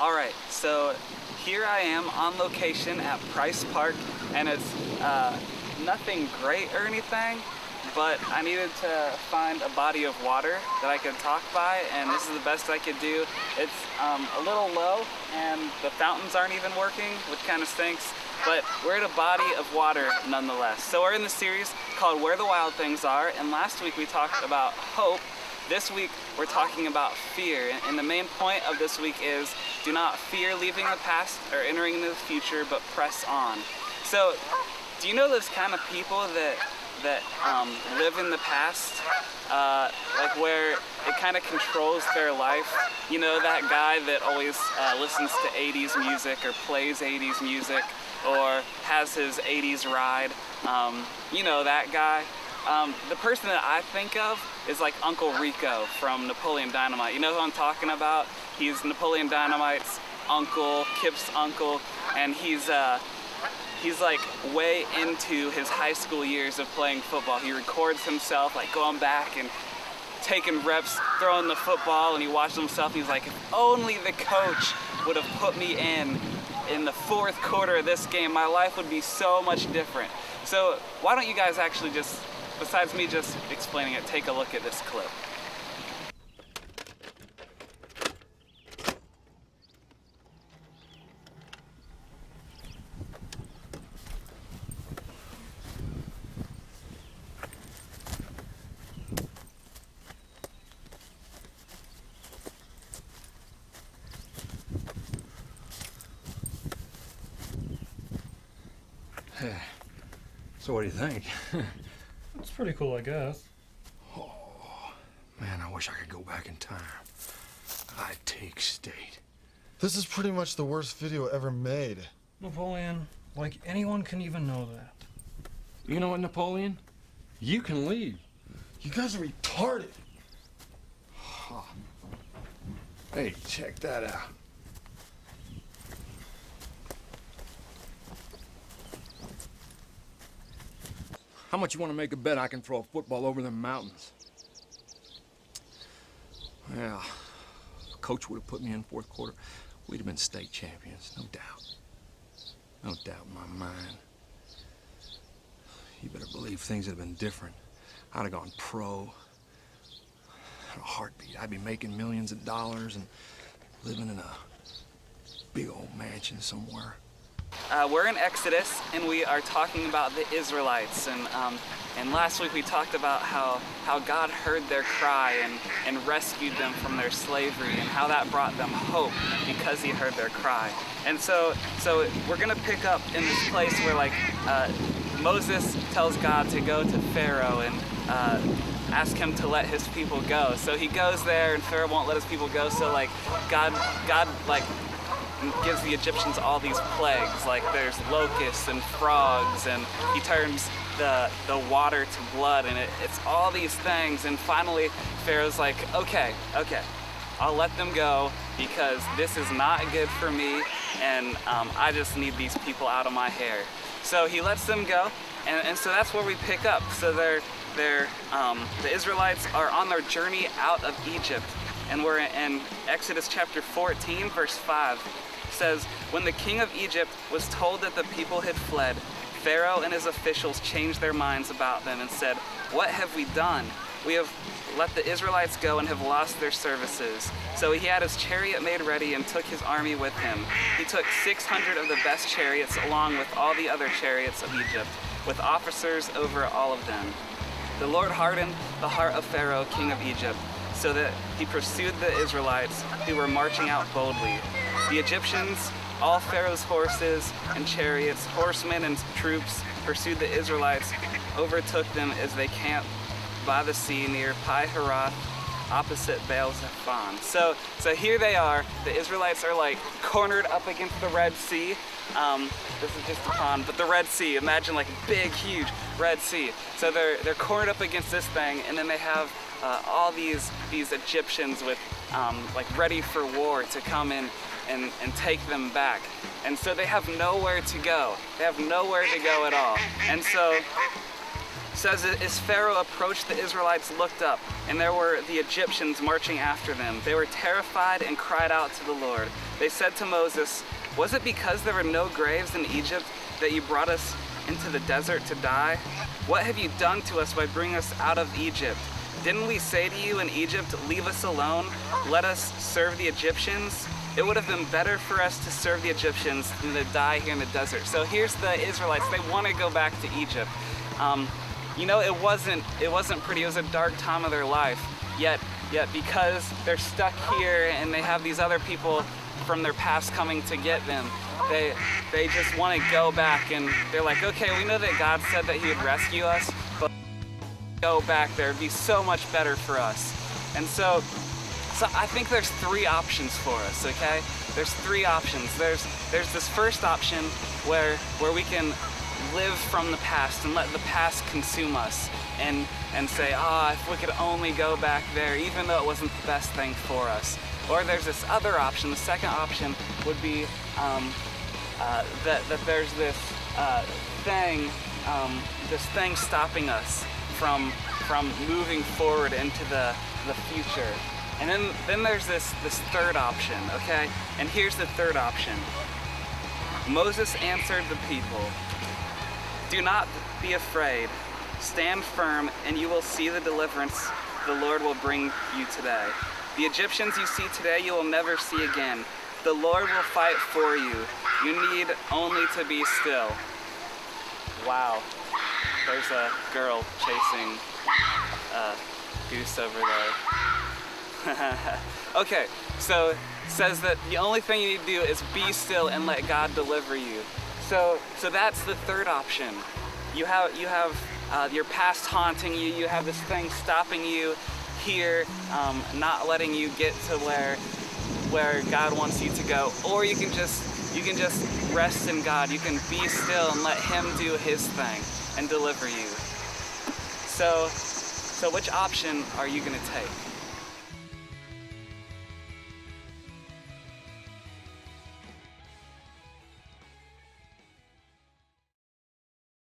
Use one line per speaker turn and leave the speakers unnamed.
All right, so here I am on location at Price Park, and it's nothing great or anything, but I needed to find a body of water that I could talk by, and this is the best I could do. It's a little low, and the fountains aren't even working, which kind of stinks, but we're at a body of water nonetheless. So we're in the series called Where the Wild Things Are, and last week we talked about hope. This week we're talking about fear, and the main point of this week is do not fear leaving the past or entering into the future, but press on. So, do you know those kind of people that live in the past, like where it kind of controls their life? You know, that guy that always listens to 80s music or plays 80s music or has his 80s ride. You know, that guy. The person that I think of is like Uncle Rico from Napoleon Dynamite. You know who I'm talking about? He's Napoleon Dynamite's uncle, Kip's uncle, and he's like way into his high school years of playing football. He records himself like going back and taking reps, throwing the football, and he watches himself and he's like, if only the coach would have put me in the fourth quarter of this game, my life would be so much different. So why don't you guys actually just, besides me just explaining it, take a look at this clip.
Hey, so what do you think?
It's pretty cool, I guess.
Oh, man, I wish I could go back in time. I'd take state.
This is pretty much the worst video ever made.
Napoleon, like anyone can even know that.
You know what, Napoleon? You can leave.
You guys are retarded.
Hey, check that out. How much you want to make a bet I can throw a football over them mountains? Well, if coach would have put me in fourth quarter, we'd have been state champions, no doubt. No doubt in my mind. You better believe things would have been different. I'd have gone pro. In a heartbeat. I'd be making millions of dollars and living in a big old mansion somewhere.
We're in Exodus, and we are talking about the Israelites, and last week we talked about how God heard their cry and rescued them from their slavery, and how that brought them hope because he heard their cry. And so we're gonna pick up in this place where like Moses tells God to go to Pharaoh and ask him to let his people go. So he goes there, and Pharaoh won't let his people go. So like God like gives the Egyptians all these plagues, like there's locusts and frogs, and he turns the water to blood, and it's all these things. And finally Pharaoh's like, okay, I'll let them go because this is not good for me, and I just need these people out of my hair. So he lets them go, and so that's where we pick up. So the Israelites are on their journey out of Egypt, and we're in Exodus chapter 14, verse 5. Says, when the king of Egypt was told that the people had fled, Pharaoh and his officials changed their minds about them and said, what have we done? We have let the Israelites go and have lost their services. So he had his chariot made ready and took his army with him. He took 600 of the best chariots along with all the other chariots of Egypt, with officers over all of them. The Lord hardened the heart of Pharaoh, king of Egypt, so that he pursued the Israelites who were marching out boldly. The Egyptians, all Pharaoh's horses and chariots, horsemen and troops, pursued the Israelites, overtook them as they camped by the sea near Pi-Hahiroth, opposite Baal-Zephon. So here they are. The Israelites are like cornered up against the Red Sea. This is just a pond, but the Red Sea. Imagine like a big, huge Red Sea. So they're cornered up against this thing, and then they have all these Egyptians with like ready for war to come in and take them back. And so they have nowhere to go. They have nowhere to go at all. And so says that as Pharaoh approached, the Israelites looked up, and there were the Egyptians marching after them. They were terrified and cried out to the Lord. They said to Moses, "Was it because there were no graves in Egypt that you brought us into the desert to die? What have you done to us by bringing us out of Egypt? Didn't we say to you in Egypt, 'Leave us alone, let us serve the Egyptians'? It would have been better for us to serve the Egyptians than to die here in the desert." So here's the Israelites. They want to go back to Egypt. You know, it wasn't pretty. It was a dark time of their life. Yet because they're stuck here and they have these other people from their past coming to get them, they just want to go back, and they're like, okay, we know that God said that he would rescue us, but go back there. It'd be so much better for us. And so I think there's three options for us, okay? There's three options. There's this first option where we can live from the past and let the past consume us and say, if we could only go back there, even though it wasn't the best thing for us. Or there's this other option. The second option would be that there's this thing stopping us from moving forward into the future. And then there's this third option, okay? And here's the third option. Moses answered the people, "Do not be afraid. Stand firm, and you will see the deliverance the Lord will bring you today. The Egyptians you see today, you will never see again. The Lord will fight for you. You need only to be still." Wow. There's a girl chasing a goose over there. Okay, so it says that the only thing you need to do is be still and let God deliver you. So that's the third option. You have your past haunting you. You have this thing stopping you here, not letting you get to where God wants you to go. Or you can just rest in God. You can be still and let him do his thing and deliver you. So which option are you going to take?